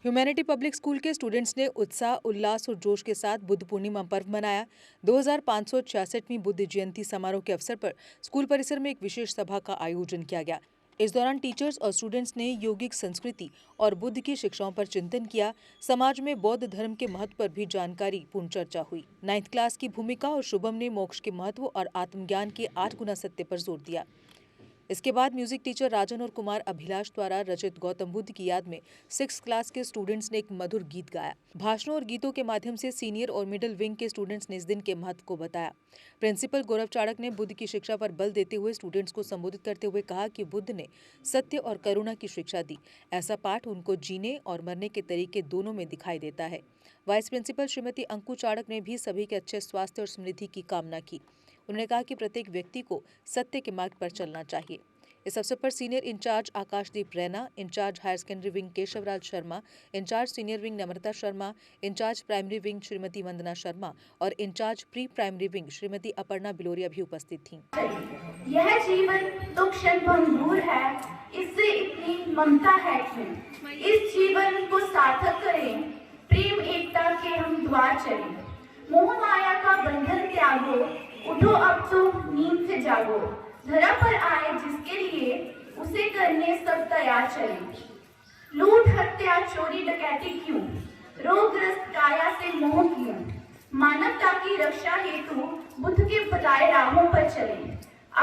Humanity public school के students ने उत्साह, उल्लास और जोश के साथ बुद्ध पूर्णिमा पर्व मनाया। 2566वीं बुद्ध जयंती समारोह के अवसर पर स्कूल परिसर में एक विशेष सभा का आयोजन किया गया। इस दौरान टीचर्स और स्टूडेंट्स ने यौगिक संस्कृति और बुद्ध की शिक्षाओं पर चिंतन किया। समाज में बौद्ध धर्म के महत्व पर भी जानकारी पूर्ण चर्चा हुई। 9th क्लास की भूमिका और शुभम ने मोक्ष के महत्व और आत्मज्ञान के 8 गुना सत्य पर जोर दिया। इसके बाद म्यूजिक टीचर राजन और कुमार अभिलाष द्वारा रचित गौतम बुद्ध की याद में 6th क्लास के स्टूडेंट्स ने एक मधुर गीत गाया। भाषणों और गीतों के माध्यम से सीनियर और मिडिल विंग के स्टूडेंट्स ने इस दिन के महत्व को बताया। प्रिंसिपल गौरव चाणक ने बुद्ध की शिक्षा पर बल देते हुए स्टूडेंट्स को संबोधित करते हुए कहा कि बुद्ध ने सत्य और करुणा की शिक्षा दी। ऐसा पाठ उनको जीने और मरने के तरीके दोनों में दिखाई देता है। वाइस प्रिंसिपल श्रीमती अंकु चाणक ने भी सभी के अच्छे स्वास्थ्य और समृद्धि की कामना की। उन्होंने कहा कि प्रत्येक व्यक्ति को सत्य के मार्ग पर चलना चाहिए। इस अवसर पर senior incharge Akashdeep Raina, incharge higher secondary wing Keshavraj Sharma, incharge senior wing Namrata Sharma, incharge primary wing Shrimati Vandana Sharma और incharge pre primary wing Shrimati Aparna Biloria भी उपस्थित थीं। यह जीवन तो क्षणभंगुर है, इससे इतनी ममता है क्यों? इस जीवन को सार्थक करें, प्रेम एकता के हम द्वार चलें। मोह माया का बंधन त्यागो, उठो अब तो नींद से जागो। धरा पर आए जिसके लिए, उसे करने सब तैयार चले। लूट हत्या चोरी डकैती क्यों? रोगग्रस्त काया से मोह क्यों? मानवता की रक्षा हेतु बुद्ध के बताए राहों पर चले।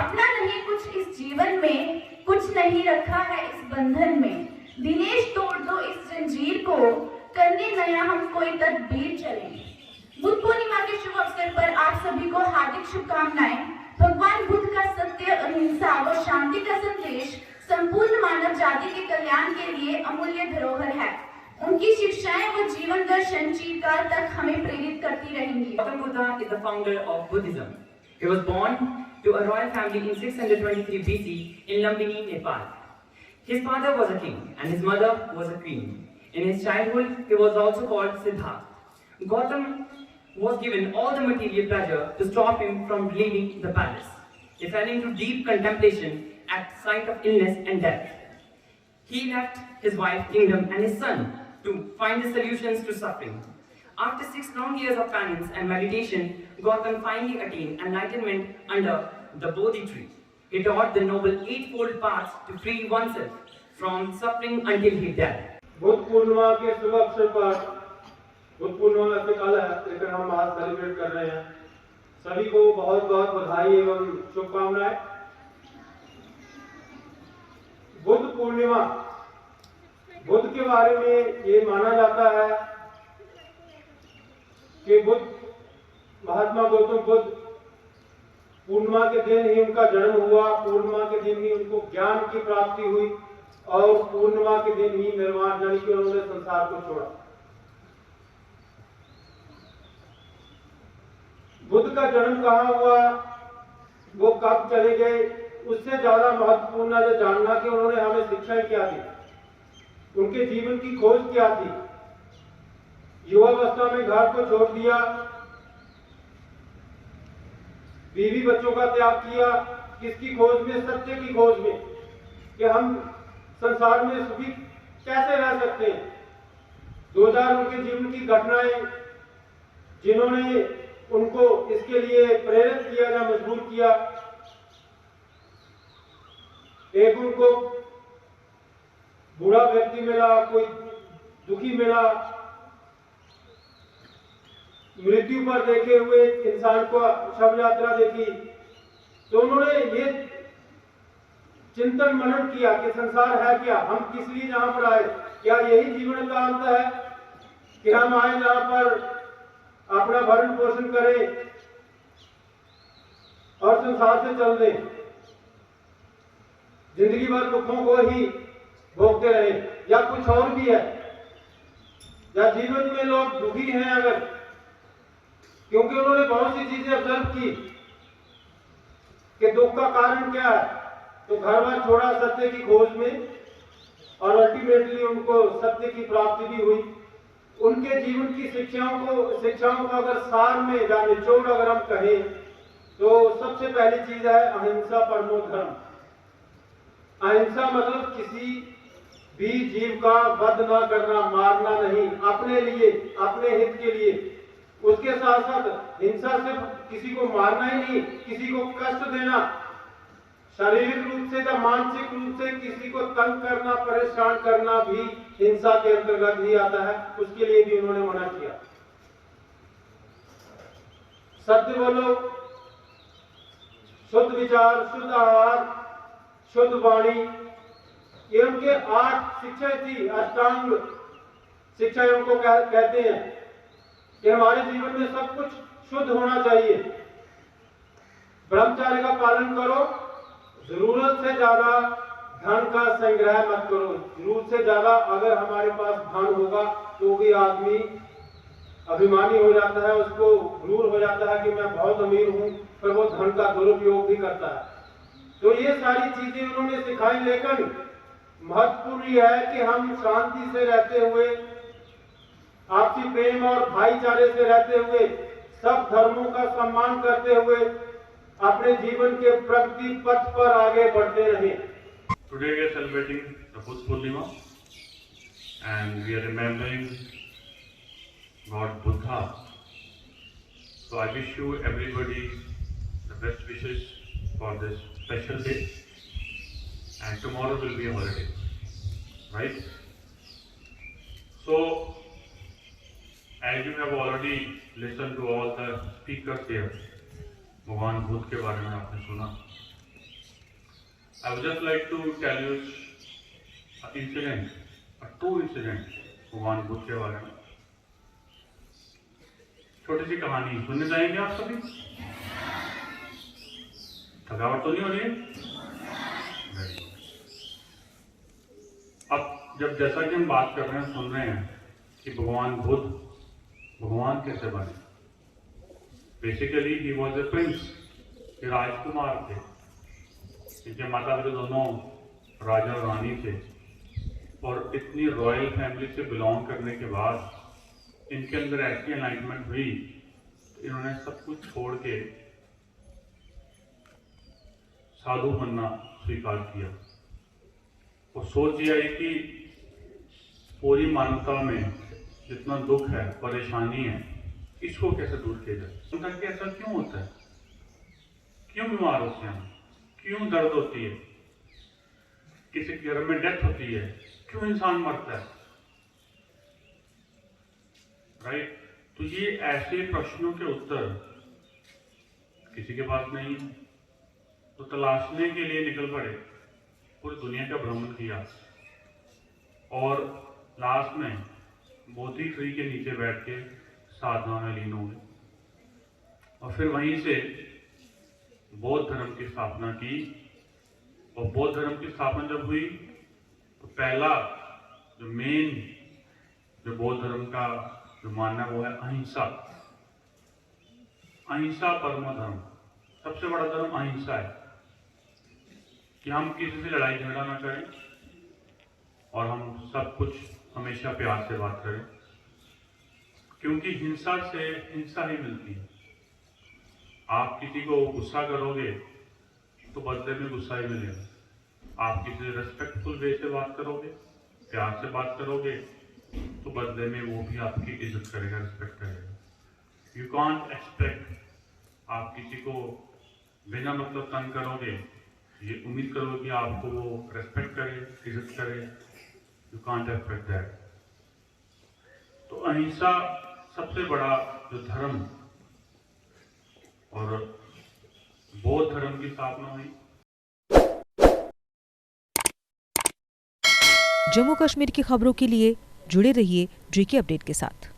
अपना नहीं कुछ इस जीवन में, कुछ नहीं रखा है इस बंधन में। दिनेश तोड़ दो इस जंजीर को, करने नया हम कोई तदबीर चले। बुद्ध पूर्णिमा के शुभ अवसर पर आप सभी को हार्दिक शुभकामनाएं। भगवान बुद्ध का सत्य, अहिंसा व शांति का संदेश संपूर्ण मानव जाति के कल्याण के लिए अमूल्य धरोहर है। उनकी शिक्षाएं व जीवन दर्शन चिरकाल तक हमें प्रेरित करती रहेंगी। Gautam Buddha is the founder of Buddhism. He was born to a royal family in 623 BC in Lumbini, Nepal. His father was a king and his mother was a queen. In his childhood, he was also called Siddhartha. Gautam was given all the material pleasure to stop him from leaving the palace. He fell into deep contemplation at sight of illness and death. He left his wife, kingdom and his son to find the solutions to suffering. After 6 long years of penance and meditation, Gautam finally attained enlightenment under the Bodhi tree. He taught the noble eightfold paths to free oneself from suffering until he died. Buddha Purnima के शुभ अवसर पर, बुद्ध पूर्णिमा से कल है लेकिन हम आज celebrate कर रहे हैं। सभी को बहुत बहुत बधाई एवं शुभकामनाएं। बुद्ध पूर्णिमा, बुद्ध के बारे में ये माना जाता है कि बुद्ध, महात्मा गौतम बुद्ध, पूर्णिमा के दिन ही उनका जन्म हुआ, पूर्णिमा के दिन ही उनको ज्ञान की प्राप्ति हुई और पूर्णिमा के दिन ही निर्वाण यानी कि उन्होंने संसार को छोड़ा। बुद्ध का जन्म कहाँ हुआ, वो कब चले गए, उससे ज्यादा महत्वपूर्ण है जानना कि उन्होंने हमें शिक्षाएं क्या दी, उनके जीवन की खोज क्या थी। युवावस्था में घर को छोड़ दिया, बीवी बच्चों का त्याग किया, किसकी खोज में? सत्य की खोज में, कि हम संसार में सुखी कैसे रह सकते हैं। 2000 उनके जीवन की घटनाएं जिन्होंने उनको इसके लिए प्रेरित किया या मजबूर किया। एक उनको बूढ़ा व्यक्ति मिला, कोई दुखी मिला, मृत्यु पर देखे हुए इंसान को शव यात्रा देखी, तो उन्होंने ये चिंतन मनन किया कि संसार है क्या, हम किस लिए यहाँ पर आए, क्या यही जीवन का अंत है कि हम आए यहाँ पर अपना भरण पोषण करें और संसार से चल दें, जिंदगी भर दुखों को ही भोगते रहे, या कुछ और भी है, या जीवन में लोग दुखी हैं अगर, क्योंकि उन्होंने बहुत सी चीजें ऑब्जर्व की कि दुख का कारण क्या है, तो घर बार छोड़ा सत्य की खोज में और अल्टीमेटली उनको सत्य की प्राप्ति भी हुई। उनके जीवन की शिक्षाओं को अगर सार में या निचोड़ अगर हम कहें तो सबसे पहली चीज है अहिंसा परमो धर्म। अहिंसा मतलब किसी भी जीव का वध न करना, मारना नहीं, अपने लिए, अपने हित के लिए। उसके साथ साथ हिंसा सिर्फ किसी को मारना ही नहीं, किसी को कष्ट देना, शारीरिक रूप से या मानसिक रूप से किसी को तंग करना, परेशान करना भी हिंसा के अंतर्गत ही आता है। उसके लिए भी उन्होंने मना किया। सत्य बोलो, शुद्ध विचार, शुद्ध आहार, शुद्ध वाणी, ये उनके 8 शिक्षाएं थी। अष्टांग शिक्षा उनको कहते हैं कि हमारे जीवन में सब कुछ शुद्ध होना चाहिए। ब्रह्मचर्य का पालन करो, जरूरत से ज्यादा धन का संग्रह मत करो। जरूरत से ज्यादा अगर हमारे पास धन होगा तो भी आदमी अभिमानी हो जाता है, उसको गुरूर हो जाता है कि मैं बहुत अमीर हूं, पर वो धन का दुरुपयोग भी करता है। तो ये सारी चीजें उन्होंने सिखाई, लेकिन महत्वपूर्ण यह है कि हम शांति से रहते हुए, आपसी प्रेम और भाईचारे से रहते हुए, सब धर्मों का सम्मान करते हुए अपने जीवन के प्रगति पथ पर आगे बढ़ते रहें। Today we are celebrating the Buddha Purnima and we are remembering God Buddha. So I wish you everybody the best wishes for this special day, and tomorrow will be a holiday, right? So as you have already listened to all the speakers here, भगवान बुद्ध के बारे में आपने सुना। I would just like to tell you an incident, a true incident भगवान बुद्ध के बारे में। छोटी सी कहानी सुनने जाएंगे आप सभी? थकावट तो नहीं हो रही है? अब जब जैसा कि हम बात कर रहे हैं, सुन रहे हैं कि भगवान बुद्ध भगवान कैसे बने। Basically he was a Prince, ये राजकुमार थे, इनके माता पिता दोनों राजा और रानी थे, और इतनी रॉयल फैमिली से बिलोंग करने के बाद इनके अंदर ऐसी एनलाइटमेंट हुई, इन्होंने सब कुछ छोड़ के साधु बनना स्वीकार किया और सोच यह है कि पूरी मानवता में जितना दुख है, परेशानी है, इसको कैसे दूर किया जाए। उनका कि ऐसा क्यों होता है, क्यों बीमार होते हैं, क्यों दर्द होती है, किसी के घर में डेथ होती है, क्यों इंसान मरता है, राइट? तो ये ऐसे प्रश्नों के उत्तर किसी के पास नहीं, तो तलाशने के लिए निकल पड़े, पूरी दुनिया का भ्रमण किया और लास्ट में बोधि ट्री के नीचे बैठ के साधना में लीन हो गए और फिर वहीं से बौद्ध धर्म की स्थापना की। और बौद्ध धर्म की स्थापना जब हुई तो पहला जो मेन जो बौद्ध धर्म का जो मानना वो है अहिंसा। अहिंसा परम धर्म, सबसे बड़ा धर्म अहिंसा है कि हम किसी से लड़ाई झगड़ा ना करें और हम सब कुछ हमेशा प्यार से बात करें, क्योंकि हिंसा से हिंसा ही मिलती है। आप किसी को गुस्सा करोगे तो बदले में गुस्सा ही मिलेगा। आप किसी से रेस्पेक्टफुल वे से बात करोगे, प्यार से बात करोगे, तो बदले में वो भी आपकी इज्जत करेगा, रिस्पेक्ट करेगा। यू कांट एक्सपेक्ट, आप किसी को बिना मतलब तंग करोगे, ये उम्मीद करोगे कि आपको वो रेस्पेक्ट करे, इज्जत करे, यू कांट एक्सपेक्ट दैट। तो अहिंसा सबसे बड़ा जो धर्म और बौद्ध धर्म की स्थापना हुई। जम्मू कश्मीर की खबरों के लिए जुड़े रहिए GK अपडेट के साथ।